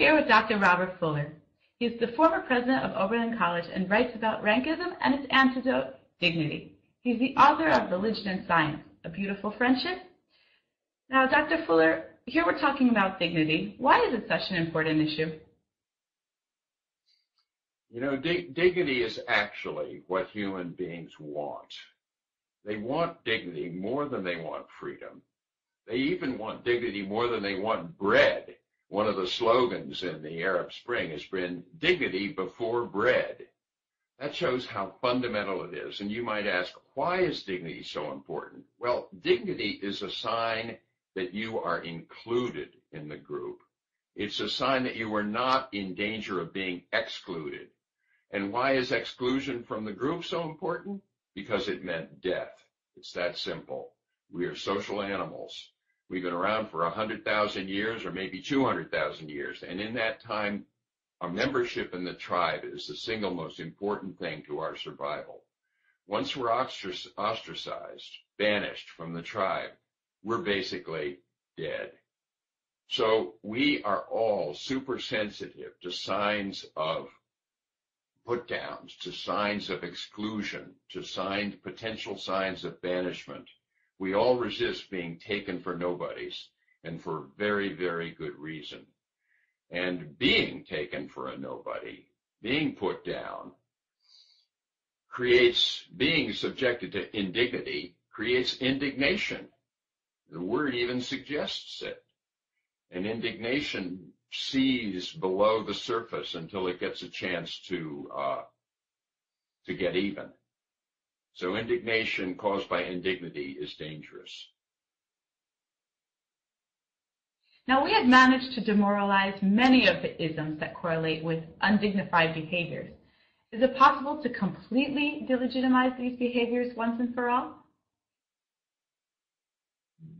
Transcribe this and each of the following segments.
here with Dr. Robert Fuller. He is the former president of Oberlin College and writes about rankism and its antidote, dignity. He's the author of Religion and Science, A Beautiful Friendship. Now, Dr. Fuller, here we're talking about dignity. Why is it such an important issue? You know, dignity is actually what human beings want. They want dignity more than they want freedom. They even want dignity more than they want bread. One of the slogans in the Arab Spring has been dignity before bread. That shows how fundamental it is. And you might ask, why is dignity so important? Well, dignity is a sign that you are included in the group. It's a sign that you are not in danger of being excluded. And why is exclusion from the group so important? Because it meant death. It's that simple. We are social animals. We've been around for 100,000 years or maybe 200,000 years. And in that time, our membership in the tribe is the single most important thing to our survival. Once we're ostracized, banished from the tribe, we're basically dead. So we are all super sensitive to signs of put downs, to signs of exclusion, to potential signs of banishment. We all resist being taken for nobodies, and for very, very good reason. And being taken for a nobody, being put down, being subjected to indignity, creates indignation. The word even suggests it. And indignation sees below the surface until it gets a chance to get even. So indignation caused by indignity is dangerous. Now, we have managed to demoralize many of the isms that correlate with undignified behaviors. Is it possible to completely delegitimize these behaviors once and for all?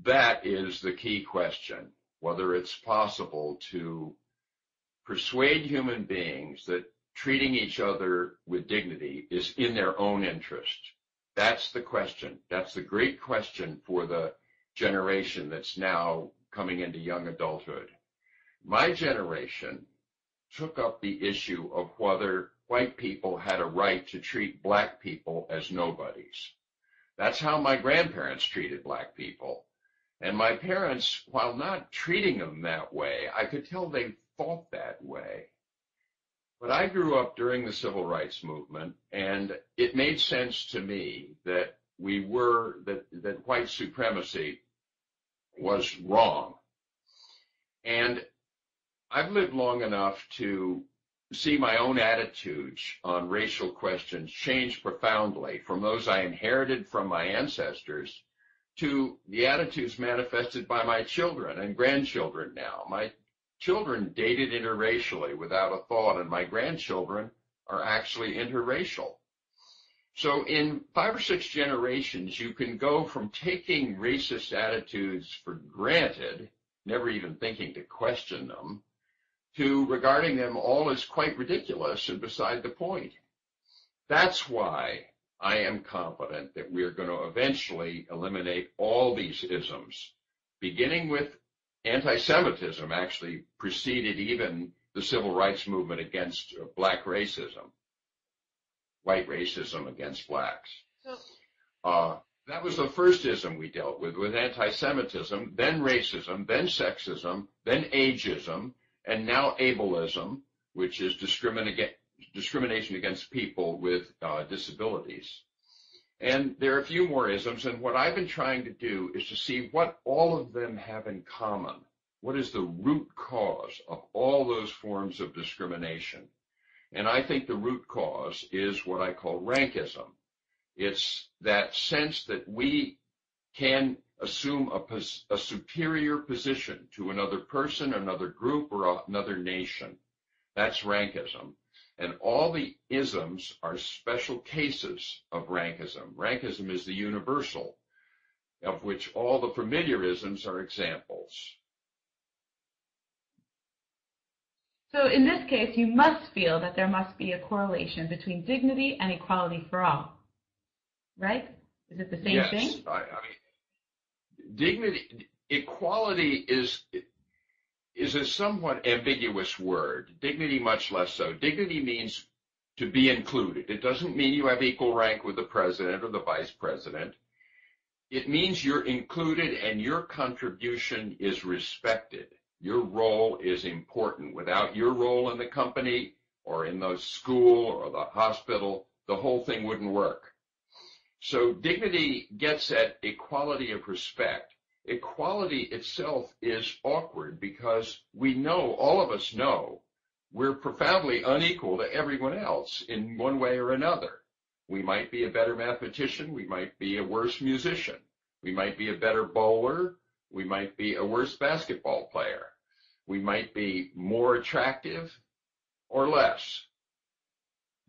That is the key question, whether it's possible to persuade human beings that treating each other with dignity is in their own interest. That's the question. That's the great question for the generation that's now coming into young adulthood. My generation took up the issue of whether white people had a right to treat black people as nobodies. That's how my grandparents treated black people. And my parents, while not treating them that way, I could tell they thought that way. But I grew up during the Civil Rights Movement, and it made sense to me that that white supremacy was wrong. And I've lived long enough to see my own attitudes on racial questions change profoundly from those I inherited from my ancestors to the attitudes manifested by my children and grandchildren now. My children dated interracially without a thought, and my grandchildren are actually interracial. So in 5 or 6 generations, you can go from taking racist attitudes for granted, never even thinking to question them, to regarding them all as quite ridiculous and beside the point. That's why I am confident that we are going to eventually eliminate all these isms, beginning with anti-Semitism actually preceded even the civil rights movement against black racism, white racism against blacks. That was the first ism we dealt with anti-Semitism, then racism, then sexism, then ageism, and now ableism, which is discrimination against people with disabilities. And there are a few more isms, and what I've been trying to do is to see what all of them have in common. What is the root cause of all those forms of discrimination? And I think the root cause is what I call rankism. It's that sense that we can assume a superior position to another person, another group, or another nation. That's rankism. And all the isms are special cases of rankism. Rankism is the universal, of which all the familiar isms are examples. So in this case, you must feel that there must be a correlation between dignity and equality for all, right? Is it the same thing? Yes. I mean, dignity, equality is, is a somewhat ambiguous word. Dignity, much less so. Dignity means to be included. It doesn't mean you have equal rank with the president or the vice president. It means you're included and your contribution is respected. Your role is important. Without your role in the company or in the school or the hospital, the whole thing wouldn't work. So dignity gets at equality of respect. Equality itself is awkward because we know, all of us know, we're profoundly unequal to everyone else in one way or another. We might be a better mathematician. We might be a worse musician. We might be a better bowler. We might be a worse basketball player. We might be more attractive or less.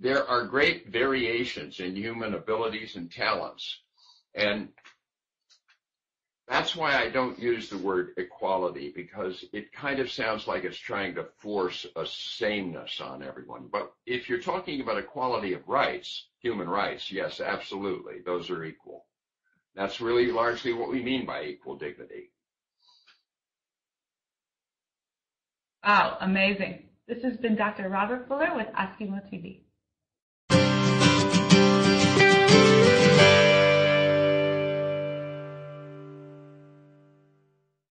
There are great variations in human abilities and talents. And that's why I don't use the word equality, because it kind of sounds like it's trying to force a sameness on everyone. But if you're talking about equality of rights, human rights, yes, absolutely, those are equal. That's really largely what we mean by equal dignity. Wow, amazing. This has been Dr. Robert Fuller with Askimo TV.